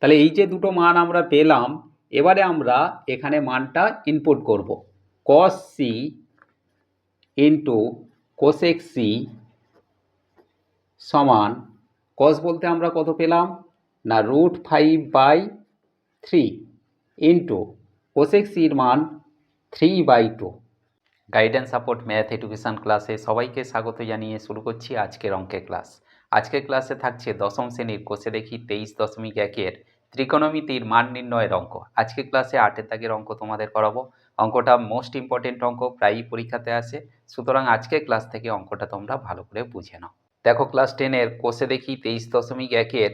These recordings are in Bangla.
তাহলে এই যে দুটো মান আমরা পেলাম, এবারে আমরা এখানে মানটা ইনপুট করব। cos c into cosec c সমান, cos বলতে আমরা কত পেলাম না √5/3 ইন্টু cosec c এর মান 3/2। গাইডেন্স সাপোর্ট ম্যাথ এডুকেশান ক্লাসে সবাইকে স্বাগত জানিয়ে শুরু করছি আজকের অঙ্কের ক্লাস। আজকের ক্লাসে থাকছে দশম শ্রেণীর কোষে দেখি 23.1-এর ত্রিকোণমিতির মান নির্ণয়ের অঙ্ক। আজকের ক্লাসে 8 দাগের অঙ্ক তোমাদের করাবো। অঙ্কটা মোস্ট ইম্পর্টেন্ট অঙ্ক, প্রায়ই পরীক্ষাতে আসে, সুতরাং আজকের ক্লাস থেকে অঙ্কটা তোমরা ভালো করে বুঝে নাও। দেখো, ক্লাস 10-এর কোষে দেখি 23.1-এর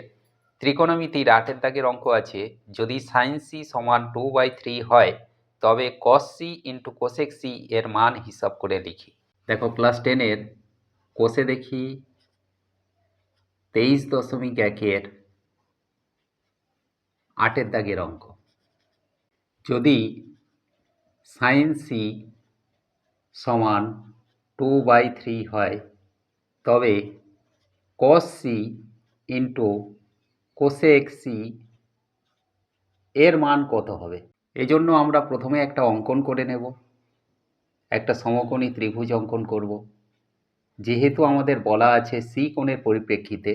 ত্রিকোণমিতির 8 দাগের অঙ্ক আছে, যদি sin c সমান 2/3 হয় তবে cos c into cosec c এর মান হিসাব করে লিখি। দেখো, ক্লাস 10-এর কোষে দেখি 23.1-এর 8 দাগের অঙ্ক, যদি sin c সমান 2/3 হয় তবে cos c into cosec c এর মান কত হবে। এজন্য আমরা প্রথমে একটা অঙ্কন করে নেব, একটা সমকোণী ত্রিভুজ অঙ্কন করব। যেহেতু আমাদের বলা আছে সি কোণের পরিপ্রেক্ষিতে,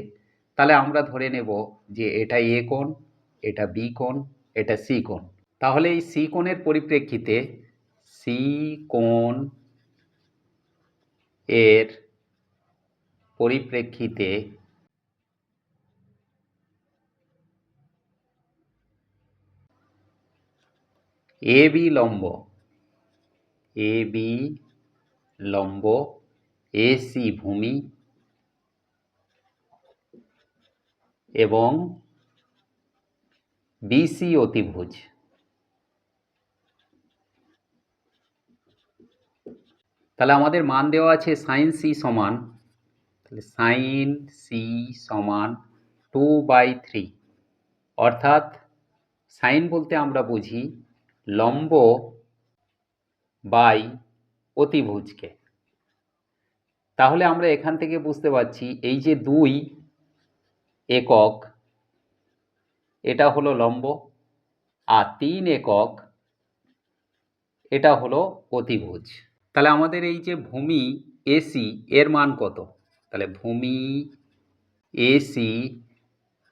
তাহলে আমরা ধরে নেব যে এটা এ কোণ, এটা বি কোণ, এটা সি কোণ। তাহলে এই সি কোণের পরিপ্রেক্ষিতে সি কোণ এর পরিপ্রেক্ষিতে এ বি লম্ব, এ বি লম্ব, এ সি ভূমি এবং বিসি অতিভুজ। তাহলে আমাদের মান দেওয়া আছে সাইন সি সমান, তাহলে সাইন সি সমান 2/3, অর্থাৎ সাইন বলতে আমরা বুঝি লম্ব বাই অতিভুজকে। তাহলে আমরা এখান থেকে বুঝতে পারছি এই যে 2 একক এটা হলো লম্ব, আর 3 একক এটা হলো অতিভুজ। তাহলে আমাদের এই যে ভূমি এসি এর মান কত, তাহলে ভূমি এসি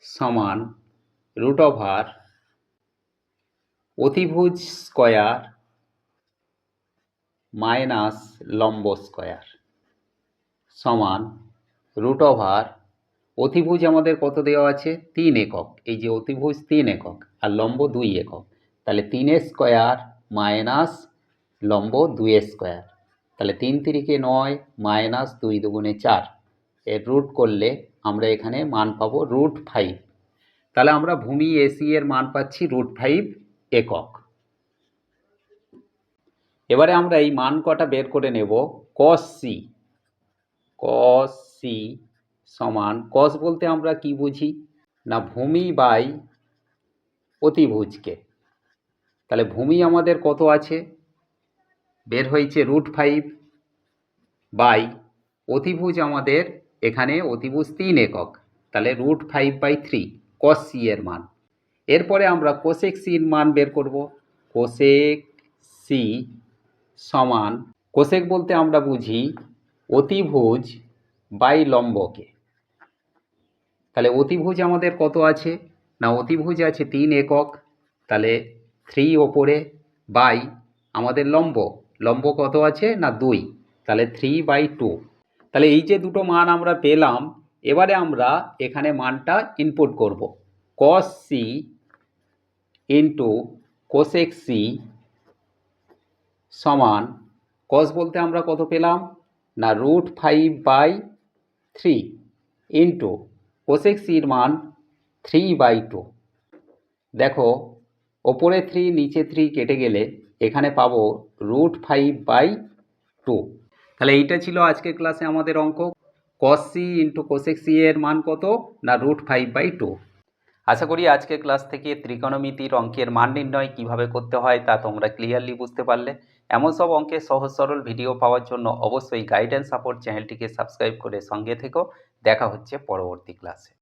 সমান √ অতিভুজ স্কয়ার মাইনাস লম্ব স্কয়ার সমান √ অতিভুজ আমাদের কত দেওয়া আছে 3 একক, এই যে অতিভুজ 3 একক আর লম্ব 2 একক, তাহলে 3 স্কয়ার মাইনাস লম্ব 2 স্কয়ার, তাহলে 3 3 9 মাইনাস 2 2 4, এর রুট করলে আমরা এখানে মান পাবো √5। তাহলে আমরা ভূমি এসি এর মান পাচ্ছি √5 একক। এবারে আমরা এই মান কটা বের করে নেব। cos c, cos c সমান, cos বলতে আমরা কি বুঝি না ভূমি বাই অতিভুজকে। তাহলে ভূমি আমাদের কত আছে, বের হয়েছে √5 বাই অতিভুজ আমাদের এখানে অতিভুজ 3 একক, তাহলে √5/3 cos c এর মান। এরপরে আমরা cosec c এর মান বের করব। cosec c সমান, cosec বলতে আমরা বুঝি অতিভুজ বাই লম্বকে। তাহলে অতিভুজ আমাদের কত আছে না অতিভুজ আছে 3 একক, তাহলে 3 ওপরে বাই আমাদের লম্ব, লম্ব কত আছে না 2, তাহলে 3/2। তাহলে এই যে দুটো মান আমরা পেলাম, এবারে আমরা এখানে মানটা ইনপুট করব। cos c into cosec c সমান, cos বলতে আমরা কত পেলাম না √5/3 ইন্টু cosec c এর মান 3/2। দেখো, ওপরে 3 নিচে 3 কেটে গেলে এখানে পাবো √5/2। তাহলে এইটা ছিল আজকের ক্লাসে আমাদের অঙ্ক। cos c into cosec c এর মান কত না √5/2। আশা করি আজকের ক্লাস থেকে ত্রিকোণমিতির অঙ্কের মান নির্ণয় কিভাবে করতে হয় তা তোমরা ক্লিয়ারলি বুঝতে পারলে। এমন সব অঙ্কের সহজ সরল ভিডিও পাওয়ার জন্য অবশ্যই গাইডেন্স সাপোর্ট চ্যানেলটিকে সাবস্ক্রাইব করে সঙ্গে থেকো। দেখা হচ্ছে পরবর্তী ক্লাসে।